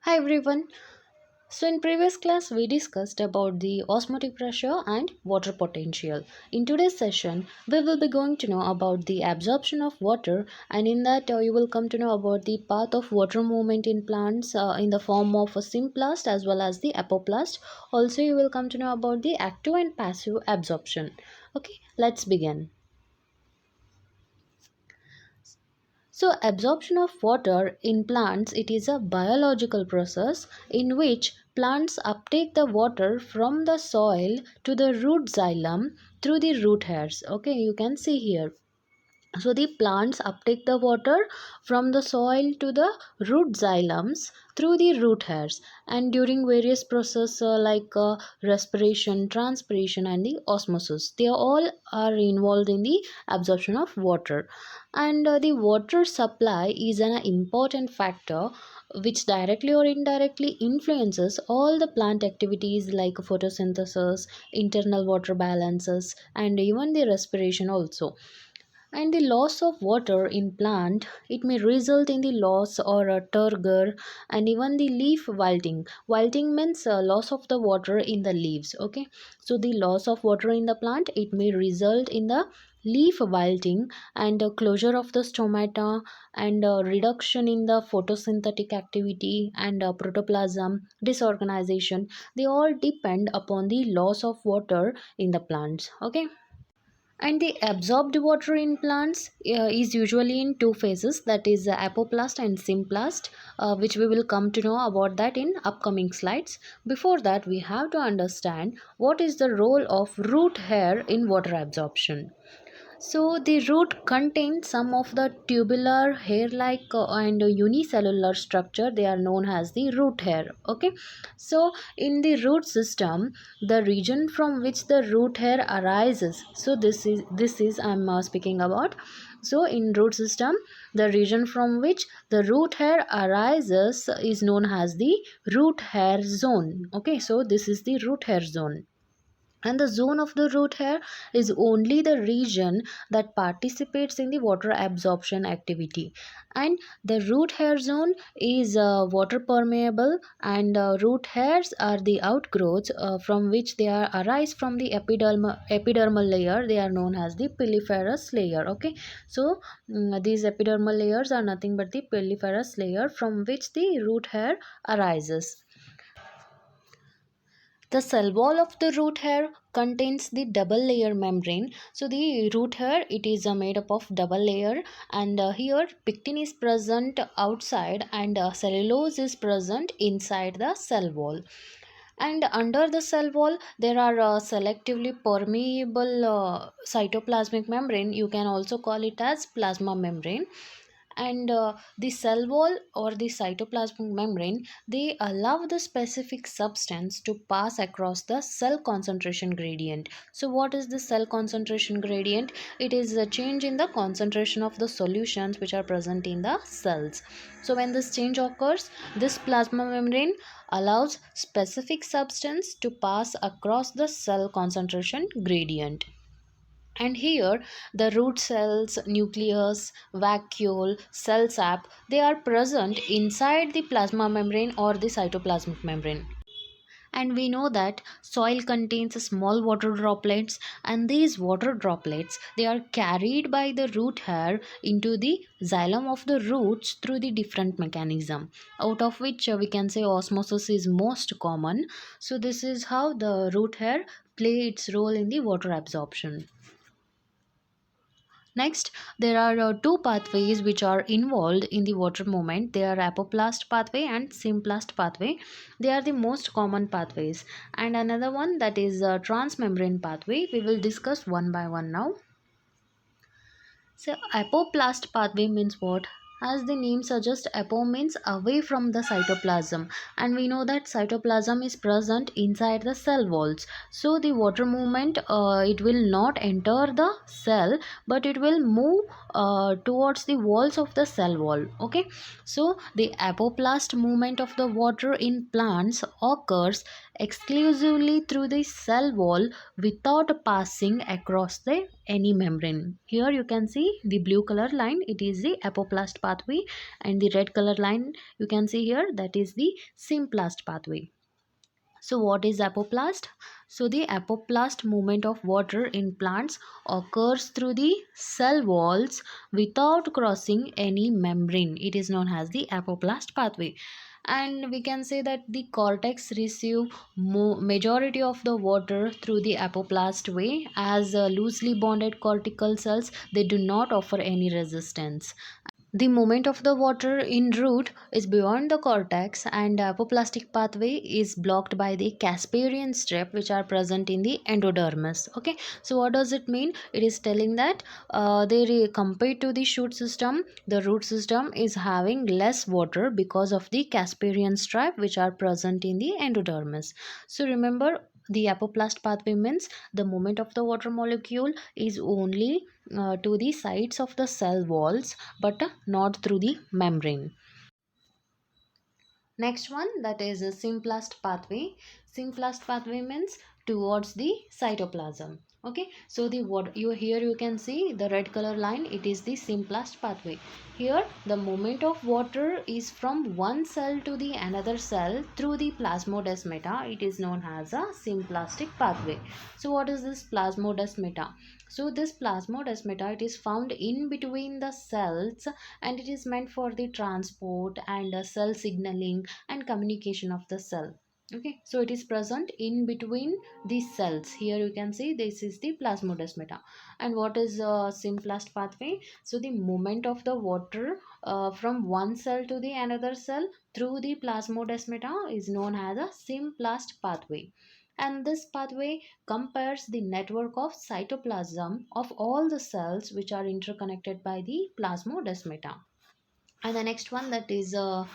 Hi everyone. So in previous class we discussed about the osmotic pressure and water potential. In today's session we will be going to know about the absorption of water, and in that you will come to know about the path of water movement in plants in the form of a symplast as well as the apoplast. Also you will come to know about the active and passive absorption. Okay, let's begin. So absorption of water in plants, it is a biological process in which plants uptake the water from the soil to the root xylem through the root hairs. Okay, you can see here. So the plants uptake the water from the soil to the root xylems through the root hairs, and during various processes like respiration, transpiration and the osmosis, they all are involved in the absorption of water. And the water supply is an important factor which directly or indirectly influences all the plant activities like photosynthesis, internal water balances and even the respiration also. And the loss of water in plant, it may result in the loss or a turgor and even the leaf wilting. Wilting means loss of the water in the leaves. Okay, so the loss of water in the plant, it may result in the leaf wilting and closure of the stomata and reduction in the photosynthetic activity and protoplasm disorganization. They all depend upon the loss of water in the plants. Okay, and the absorbed water in plants is usually in two phases, that is apoplast and symplast, which we will come to know about that in upcoming slides. Before that, we have to understand what is the role of root hair in water absorption. So the root contains some of the tubular hair-like and unicellular structure. They are known as the root hair. Okay. So in the root system, the region from which the root hair arises. So this is I'm speaking about. So in root system, the region from which the root hair arises is known as the root hair zone. Okay. So this is the root hair zone, and the zone of the root hair is only the region that participates in the water absorption activity. And the root hair zone is water permeable, and root hairs are the outgrowths from which they are arise from the epidermal layer. They are known as the piliferous layer. Okay, so these epidermal layers are nothing but the piliferous layer from which the root hair arises. The cell wall of the root hair contains the double layer membrane. So the root hair, it is made up of double layer, and here pectin is present outside and cellulose is present inside the cell wall. And under the cell wall there are selectively permeable cytoplasmic membrane. You can also call it as plasma membrane. And the cell wall or the cytoplasmic membrane, they allow the specific substance to pass across the cell concentration gradient. So what is the cell concentration gradient? It is a change in the concentration of the solutions which are present in the cells. So when this change occurs, this plasma membrane allows specific substance to pass across the cell concentration gradient. And here the root cells, nucleus, vacuole, cell sap, they are present inside the plasma membrane or the cytoplasmic membrane. And we know that soil contains small water droplets, and these water droplets, they are carried by the root hair into the xylem of the roots through the different mechanism, out of which we can say osmosis is most common. So this is how the root hair play its role in the water absorption. Next, there are two pathways which are involved in the water movement. They are apoplast pathway and symplast pathway. They are the most common pathways. And another one, that is transmembrane pathway. We will discuss one by one now. So apoplast pathway means what? As the name suggests, apo means away from the cytoplasm, and we know that cytoplasm is present inside the cell walls. So the water movement, it will not enter the cell, but it will move towards the walls of the cell wall. Okay, so the apoplast movement of the water in plants occurs exclusively through the cell wall without passing across the any membrane. Here you can see the blue color line, it is the apoplast pathway, and the red color line you can see here, that is the symplast pathway. So what is apoplast? So the apoplast movement of water in plants occurs through the cell walls without crossing any membrane. It is known as the apoplast pathway. And we can say that the cortex receive majority of the water through the apoplast way, as loosely bonded cortical cells, they do not offer any resistance. The movement of the water in root is beyond the cortex, and apoplastic pathway is blocked by the Casparian strip which are present in the endodermis. Okay, so what does it mean? It is telling that compared to the shoot system, the root system is having less water because of the Casparian strip which are present in the endodermis. So remember, the apoplast pathway means the movement of the water molecule is only to the sides of the cell walls, but not through the membrane. Next one, that is a symplast pathway. Symplast pathway means towards the cytoplasm. Okay, so the what you here you can see the red color line, it is the symplast pathway. Here the movement of water is from one cell to the another cell through the plasmodesmata. It is known as a symplastic pathway. So what is this plasmodesmata? So this plasmodesmata, it is found in between the cells, and it is meant for the transport and cell signaling and communication of the cell. Okay, so it is present in between these cells. Here you can see this is the plasmodesmata. And what is symplast pathway? So the movement of the water from one cell to the another cell through the plasmodesmata is known as a symplast pathway. And this pathway compares the network of cytoplasm of all the cells which are interconnected by the plasmodesmata. And the next one, that is a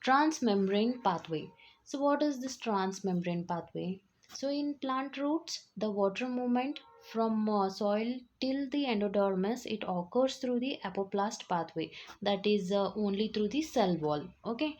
transmembrane pathway. So what is this transmembrane pathway? So in plant roots, the water movement from soil till the endodermis, it occurs through the apoplast pathway, that is only through the cell wall. Okay,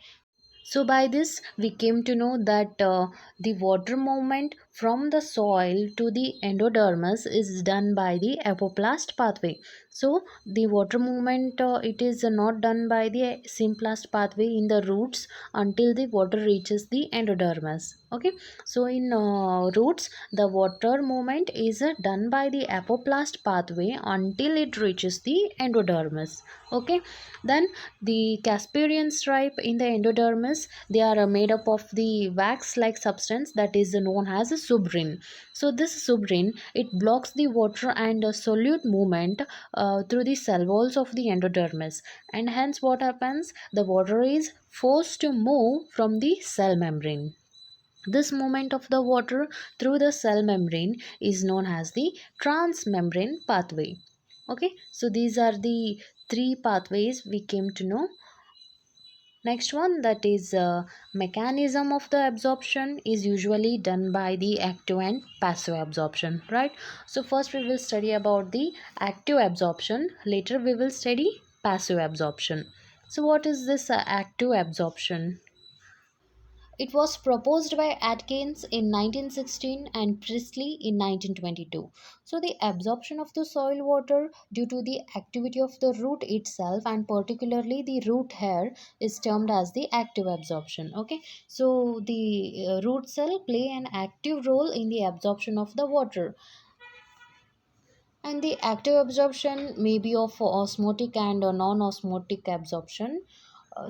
so by this we came to know that the water movement from the soil to the endodermis is done by the apoplast pathway. So the water movement, it is not done by the symplast pathway in the roots until the water reaches the endodermis. Okay, so in roots the water movement is done by the apoplast pathway until it reaches the endodermis. Okay, then the Casparian stripe in the endodermis, they are made up of the wax-like substance that is known as a suberin. So this suberin, it blocks the water and solute movement through the cell walls of the endodermis, and hence what happens? The water is forced to move from the cell membrane. This movement of the water through the cell membrane is known as the transmembrane pathway. Okay, so these are the three pathways we came to know. Next one, that is mechanism of the absorption is usually done by the active and passive absorption, right? So first we will study about the active absorption, later we will study passive absorption. So what is this active absorption? It was proposed by Atkins in 1916 and Priestley in 1922. So, the absorption of the soil water due to the activity of the root itself, and particularly the root hair, is termed as the active absorption. Okay, so the root cell play an active role in the absorption of the water, and the active absorption may be of osmotic and non-osmotic absorption.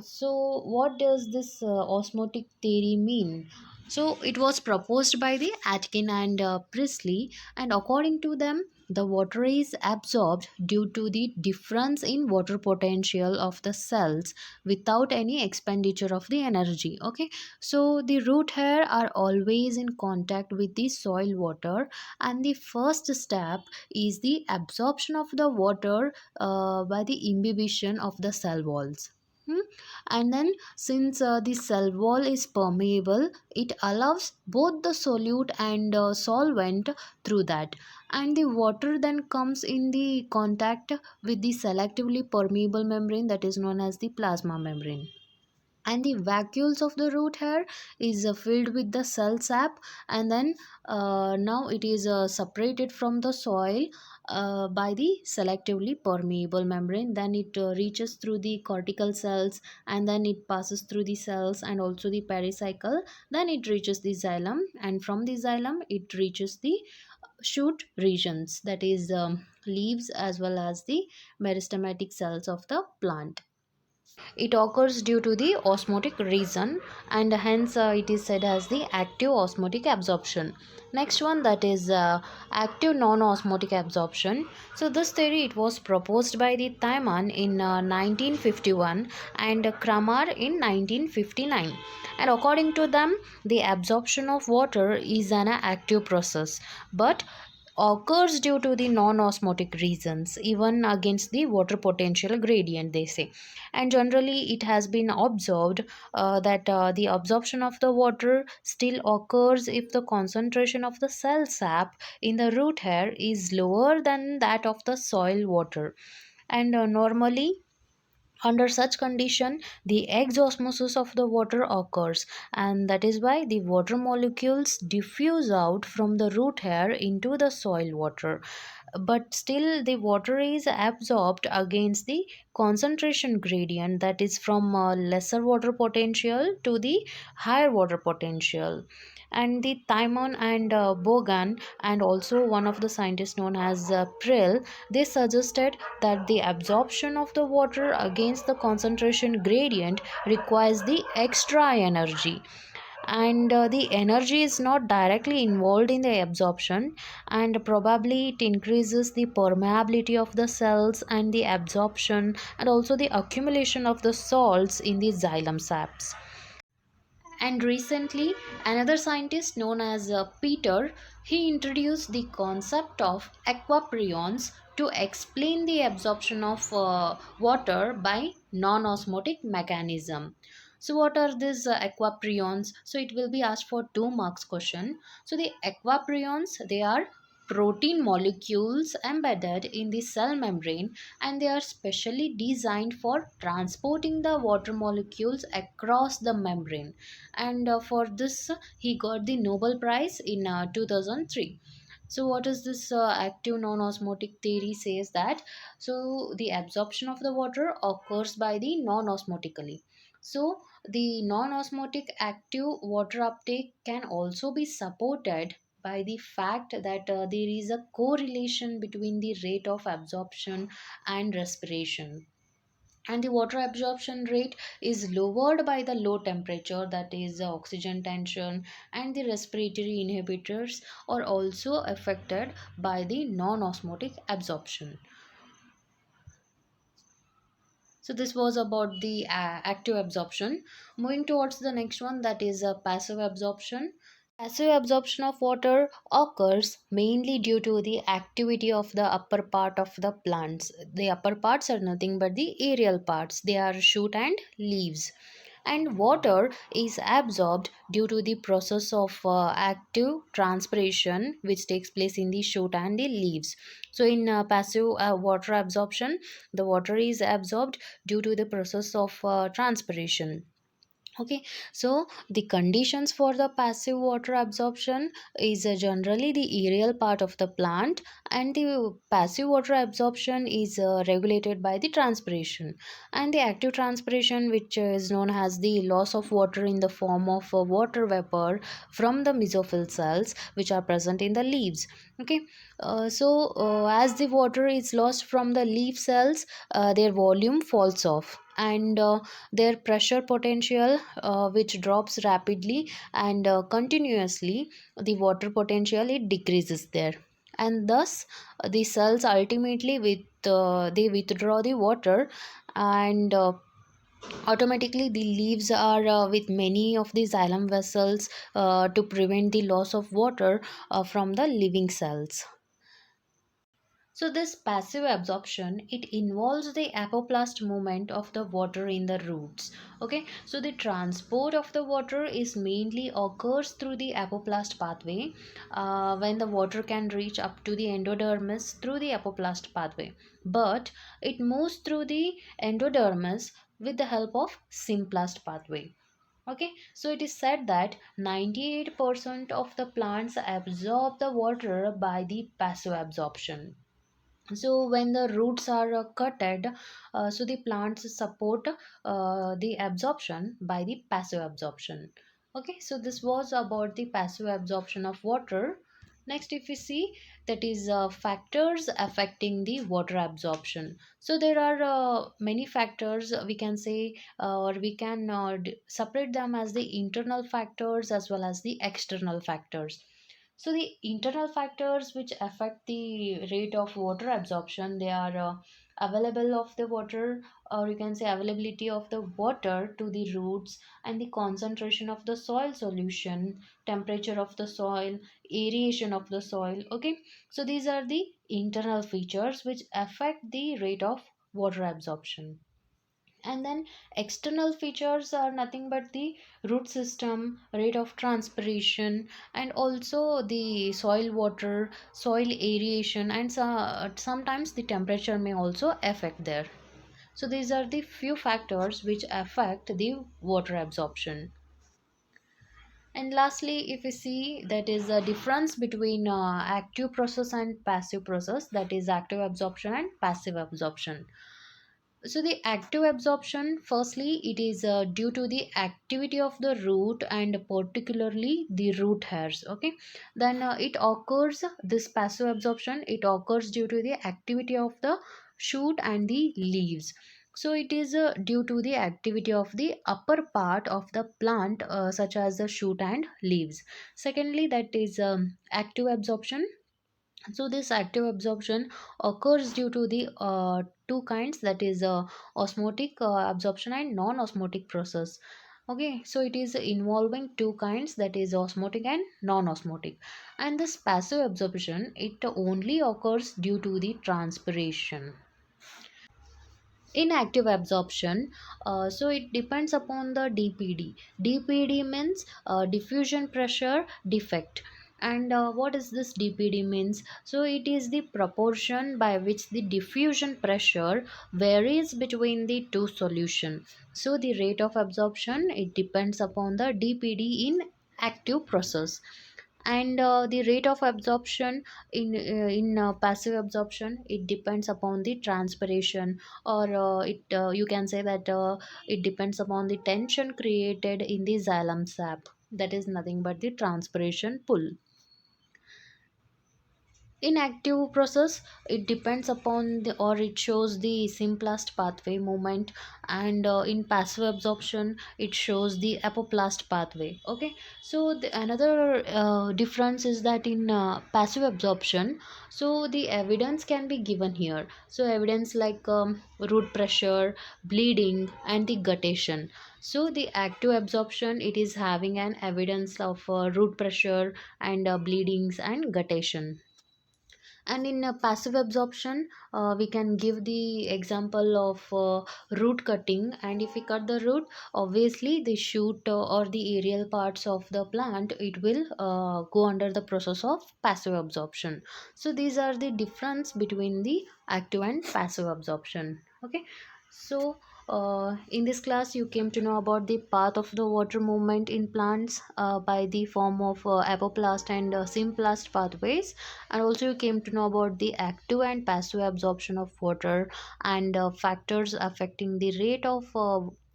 So what does this osmotic theory mean? So it was proposed by the Atkin and Priestley, and according to them, the water is absorbed due to the difference in water potential of the cells without any expenditure of the energy. Okay, so the root hair are always in contact with the soil water, and the first step is the absorption of the water by the imbibition of the cell walls. Hmm? And then since the cell wall is permeable, it allows both the solute and solvent through that, and the water then comes in the contact with the selectively permeable membrane that is known as the plasma membrane, and the vacuoles of the root hair is filled with the cell sap, and then now it is separated from the soil by the selectively permeable membrane. Then it reaches through the cortical cells, and then it passes through the cells and also the pericycle. Then it reaches the xylem, and from the xylem it reaches the shoot regions, that is leaves as well as the meristematic cells of the plant. It occurs due to the osmotic reason, and hence it is said as the active osmotic absorption. Next one, that is active non-osmotic absorption. So this theory, it was proposed by the Thyman in 1951 and Kramar in 1959. And according to them, the absorption of water is an active process, but occurs due to the non-osmotic reasons, even against the water potential gradient, they say. And generally it has been observed that the absorption of the water still occurs if the concentration of the cell sap in the root hair is lower than that of the soil water. And normally under such condition, the exosmosis of the water occurs, and that is why the water molecules diffuse out from the root hair into the soil water. But still, the water is absorbed against the concentration gradient, that is from lesser water potential to the higher water potential. And the Timon and Bogan, and also one of the scientists known as Prill, they suggested that the absorption of the water against the concentration gradient requires the extra energy, and the energy is not directly involved in the absorption, and probably it increases the permeability of the cells and the absorption and also the accumulation of the salts in the xylem saps. And recently, another scientist known as Peter, he introduced the concept of aquaprions to explain the absorption of water by non-osmotic mechanism. So what are these aquaprions? So it will be asked for 2 marks question. So the aquaprions, they are protein molecules embedded in the cell membrane, and they are specially designed for transporting the water molecules across the membrane. And for this he got the Nobel Prize in 2003. So what is this active non-osmotic theory says that, so the absorption of the water occurs by the non-osmotically. So the non-osmotic active water uptake can also be supported by the fact that there is a correlation between the rate of absorption and respiration, and the water absorption rate is lowered by the low temperature, that is the oxygen tension, and the respiratory inhibitors are also affected by the non-osmotic absorption. So this was about the active absorption. Moving towards the next one, that is passive absorption. Passive absorption of water occurs mainly due to the activity of the upper part of the plants. The upper parts are nothing but the aerial parts, they are shoot and leaves. And water is absorbed due to the process of active transpiration which takes place in the shoot and the leaves. So in passive water absorption, the water is absorbed due to the process of transpiration. Okay, so the conditions for the passive water absorption is generally the aerial part of the plant, and the passive water absorption is regulated by the transpiration, and the active transpiration, which is known as the loss of water in the form of water vapor from the mesophyll cells which are present in the leaves. Okay, as the water is lost from the leaf cells, their volume falls off, and their pressure potential which drops rapidly and continuously, the water potential it decreases there, and thus the cells ultimately they withdraw the water, and automatically the leaves are with many of the xylem vessels to prevent the loss of water from the living cells. So this passive absorption, it involves the apoplast movement of the water in the roots. Okay, so the transport of the water is mainly occurs through the apoplast pathway, when the water can reach up to the endodermis through the apoplast pathway, but it moves through the endodermis with the help of symplast pathway. Okay, so it is said that 98% of the plants absorb the water by the passive absorption. So when the roots are cutted, so the plants support the absorption by the passive absorption. Okay, so this was about the passive absorption of water. Next, if we see, that is factors affecting the water absorption. So there are many factors, we can say, or we can separate them as the internal factors as well as the external factors. So the internal factors which affect the rate of water absorption, they are available of the water, or you can say availability of the water to the roots, and the concentration of the soil solution, temperature of the soil, aeration of the soil. Okay, so these are the internal features which affect the rate of water absorption. And then external features are nothing but the root system, rate of transpiration, and also the soil water, soil aeration, and sometimes the temperature may also affect there. So these are the few factors which affect the water absorption. And lastly, if we see, that is a difference between active process and passive process, that is active absorption and passive absorption. So the active absorption, firstly, it is due to the activity of the root and particularly the root hairs. Okay, then it occurs, this passive absorption, it occurs due to the activity of the shoot and the leaves. So it is due to the activity of the upper part of the plant, such as the shoot and leaves. Secondly, that is active absorption. So this active absorption occurs due to the two kinds, that is osmotic absorption and non-osmotic process. Okay, so it is involving two kinds, that is osmotic and non-osmotic. And this passive absorption, it only occurs due to the transpiration. In active absorption, so it depends upon the dpd. Dpd means diffusion pressure defect. And what is this dpd means? So it is the proportion by which the diffusion pressure varies between the two solution. So the rate of absorption, it depends upon the dpd in active process. And the rate of absorption in passive absorption, it depends upon the transpiration, or it you can say that it depends upon the tension created in the xylem sap, that is nothing but the transpiration pull. In active process, it depends upon the, or it shows the symplast pathway movement. And in passive absorption, it shows the apoplast pathway. Okay, so the another difference is that in passive absorption, so the evidence can be given here. So evidence like root pressure, bleeding, and the guttation. So the active absorption, it is having an evidence of root pressure and bleedings and guttation. And in passive absorption, we can give the example of root cutting. And if we cut the root, obviously the shoot or the aerial parts of the plant, it will go under the process of passive absorption. So these are the difference between the active and passive absorption. Okay, so in this class, you came to know about the path of the water movement in plants by the form of apoplast and symplast pathways. And also you came to know about the active and passive absorption of water, and factors affecting the rate of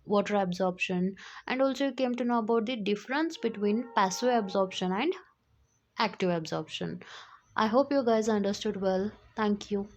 water absorption. And also you came to know about the difference between passive absorption and active absorption. I hope you guys understood well. Thank you.